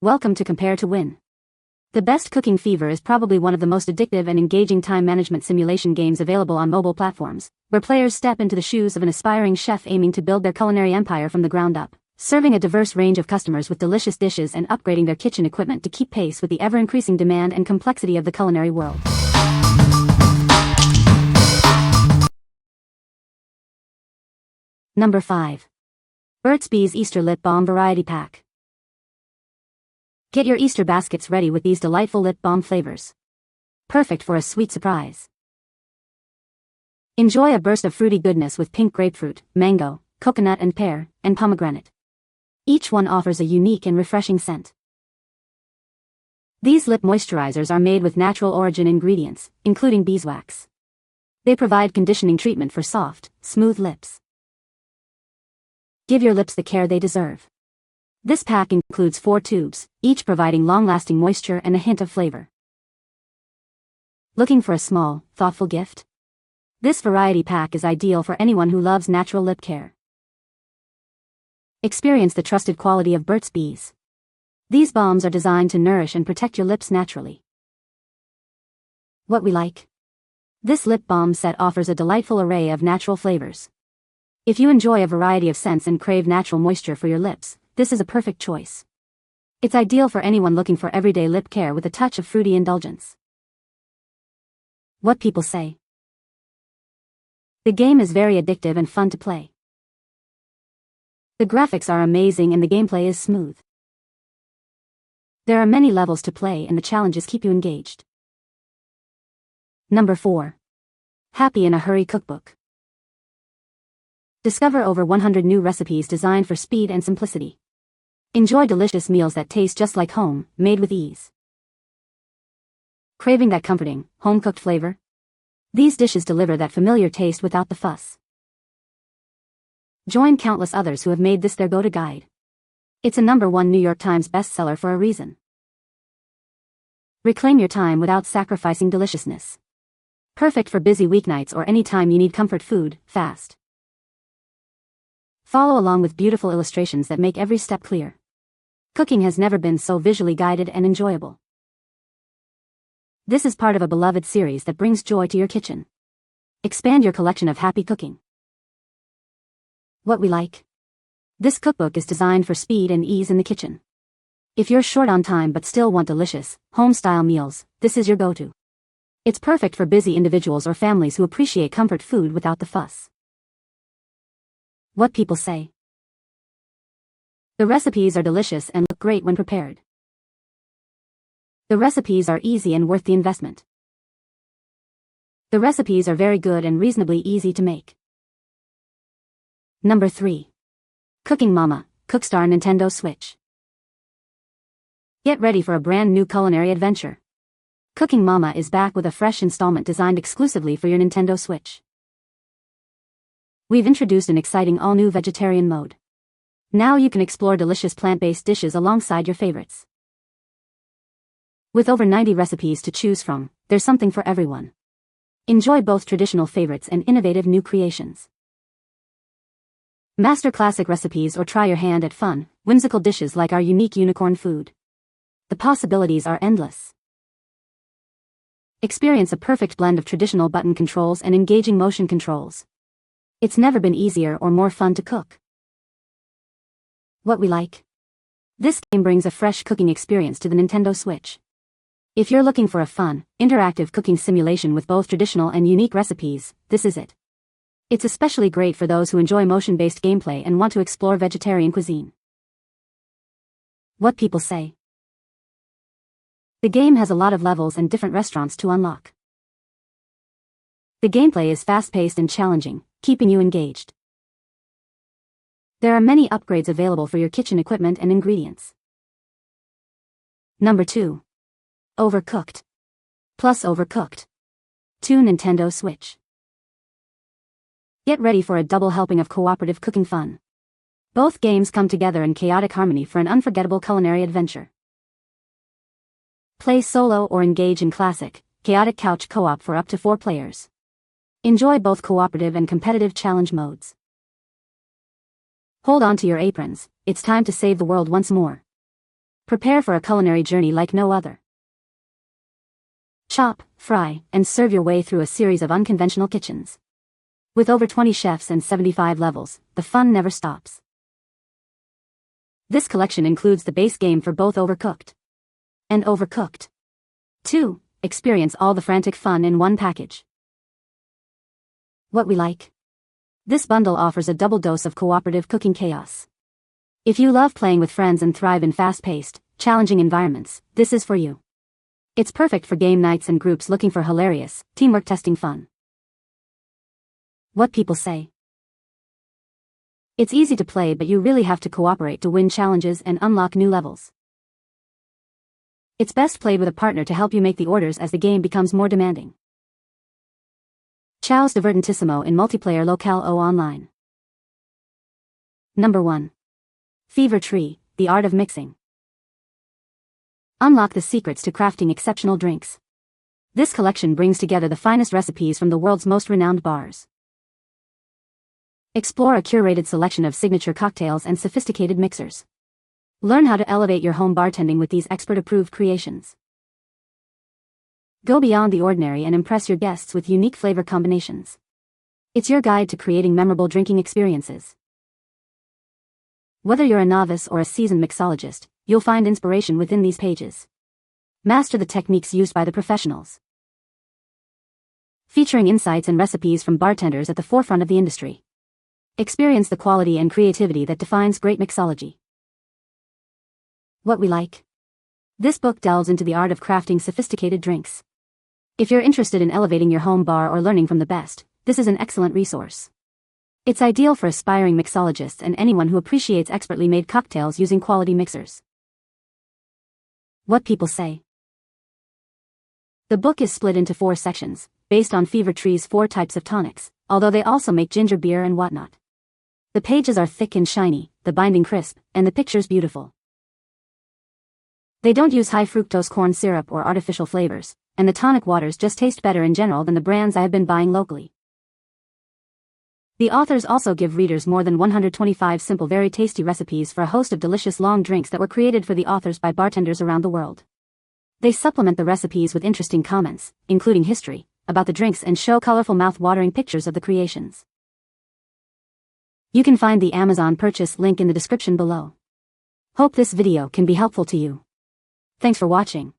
Welcome to Compare to Win. The Best Cooking Fever is probably one of the most addictive and engaging time management simulation games available on mobile platforms, where players step into the shoes of an aspiring chef aiming to build their culinary empire from the ground up, serving a diverse range of customers with delicious dishes and upgrading their kitchen equipment to keep pace with the ever-increasing demand and complexity of the culinary world. Number 5. BURT'S Easter Lip Balm Variety Pack. Get your Easter baskets ready with these delightful lip balm flavors. Perfect for a sweet surprise. Enjoy a burst of fruity goodness with pink grapefruit, mango, coconut and pear, and pomegranate. Each one offers a unique and refreshing scent. These lip moisturizers are made with natural origin ingredients, including beeswax. They provide conditioning treatment for soft, smooth lips. Give your lips the care they deserve. This pack includes 4 tubes, each providing long-lasting moisture and a hint of flavor. Looking for a small, thoughtful gift? This variety pack is ideal for anyone who loves natural lip care. Experience the trusted quality of BURT'S. These balms are designed to nourish and protect your lips naturally. What we like? This lip balm set offers a delightful array of natural flavors. If you enjoy a variety of scents and crave natural moisture for your lips, this is a perfect choice. It's ideal for anyone looking for everyday lip care with a touch of fruity indulgence. What people say? The game is very addictive and fun to play. The graphics are amazing and the gameplay is smooth. There are many levels to play and the challenges keep you engaged. Number 4. Happy in a Hurry Cookbook. Discover over 100 new recipes designed for speed and simplicity. Enjoy delicious meals that taste just like home, made with ease. Craving that comforting, home-cooked flavor? These dishes deliver that familiar taste without the fuss. Join countless others who have made this their go-to guide. It's a #1 New York Times bestseller for a reason. Reclaim your time without sacrificing deliciousness. Perfect for busy weeknights or any time you need comfort food, fast. Follow along with beautiful illustrations that make every step clear. Cooking has never been so visually guided and enjoyable. This is part of a beloved series that brings joy to your kitchen. Expand your collection of happy cooking. What we like? This cookbook is designed for speed and ease in the kitchen. If you're short on time but still want delicious, home-style meals, this is your go-to. It's perfect for busy individuals or families who appreciate comfort food without the fuss. What people say? The recipes are delicious and look great when prepared. The recipes are easy and worth the investment. The recipes are very good and reasonably easy to make. Number 3. Cooking Mama, Cookstar Nintendo Switch. Get ready for a brand new culinary adventure. Cooking Mama is back with a fresh installment designed exclusively for your Nintendo Switch. We've introduced an exciting all-new vegetarian mode. Now you can explore delicious plant-based dishes alongside your favorites. With over 90 recipes to choose from, there's something for everyone. Enjoy both traditional favorites and innovative new creations. Master classic recipes or try your hand at fun, whimsical dishes like our unique unicorn food. The possibilities are endless. Experience a perfect blend of traditional button controls and engaging motion controls. It's never been easier or more fun to cook. What we like? This game brings a fresh cooking experience to the Nintendo Switch. If you're looking for a fun, interactive cooking simulation with both traditional and unique recipes, this is it. It's especially great for those who enjoy motion-based gameplay and want to explore vegetarian cuisine. What people say? The game has a lot of levels and different restaurants to unlock. The gameplay is fast-paced and challenging, keeping you engaged. There are many upgrades available for your kitchen equipment and ingredients. Number 2. Overcooked. Plus Overcooked. 2 Nintendo Switch. Get ready for a double helping of cooperative cooking fun. Both games come together in chaotic harmony for an unforgettable culinary adventure. Play solo or engage in classic, chaotic couch co-op for up to 4 players. Enjoy both cooperative and competitive challenge modes. Hold on to your aprons, it's time to save the world once more. Prepare for a culinary journey like no other. Chop, fry, and serve your way through a series of unconventional kitchens. With over 20 chefs and 75 levels, the fun never stops. This collection includes the base game for both Overcooked and Overcooked 2. Experience all the frantic fun in one package. What we like. This bundle offers a double dose of cooperative cooking chaos. If you love playing with friends and thrive in fast-paced, challenging environments, this is for you. It's perfect for game nights and groups looking for hilarious, teamwork-testing fun. What people say. It's easy to play, but you really have to cooperate to win challenges and unlock new levels. It's best played with a partner to help you make the orders as the game becomes more demanding. Ciao's divertentissimo in multiplayer locale o online. Number 1. Fever Tree, the art of mixing. Unlock the secrets to crafting exceptional drinks. This collection brings together the finest recipes from the world's most renowned bars. Explore a curated selection of signature cocktails and sophisticated mixers. Learn how to elevate your home bartending with these expert-approved creations. Go beyond the ordinary and impress your guests with unique flavor combinations. It's your guide to creating memorable drinking experiences. Whether you're a novice or a seasoned mixologist, you'll find inspiration within these pages. Master the techniques used by the professionals. Featuring insights and recipes from bartenders at the forefront of the industry. Experience the quality and creativity that defines great mixology. What we like. This book delves into the art of crafting sophisticated drinks. If you're interested in elevating your home bar or learning from the best, this is an excellent resource. It's ideal for aspiring mixologists and anyone who appreciates expertly made cocktails using quality mixers. What people say. The book is split into 4 sections, based on Fever Tree's 4 types of tonics, although they also make ginger beer and whatnot. The pages are thick and shiny, the binding crisp, and the pictures beautiful. They don't use high fructose corn syrup or artificial flavors, and the tonic waters just taste better in general than the brands I have been buying locally. The authors also give readers more than 125 simple, very tasty recipes for a host of delicious long drinks that were created for the authors by bartenders around the world. They supplement the recipes with interesting comments, including history, about the drinks, and show colorful mouth-watering pictures of the creations. You can find the Amazon purchase link in the description below. Hope this video can be helpful to you. Thanks for watching.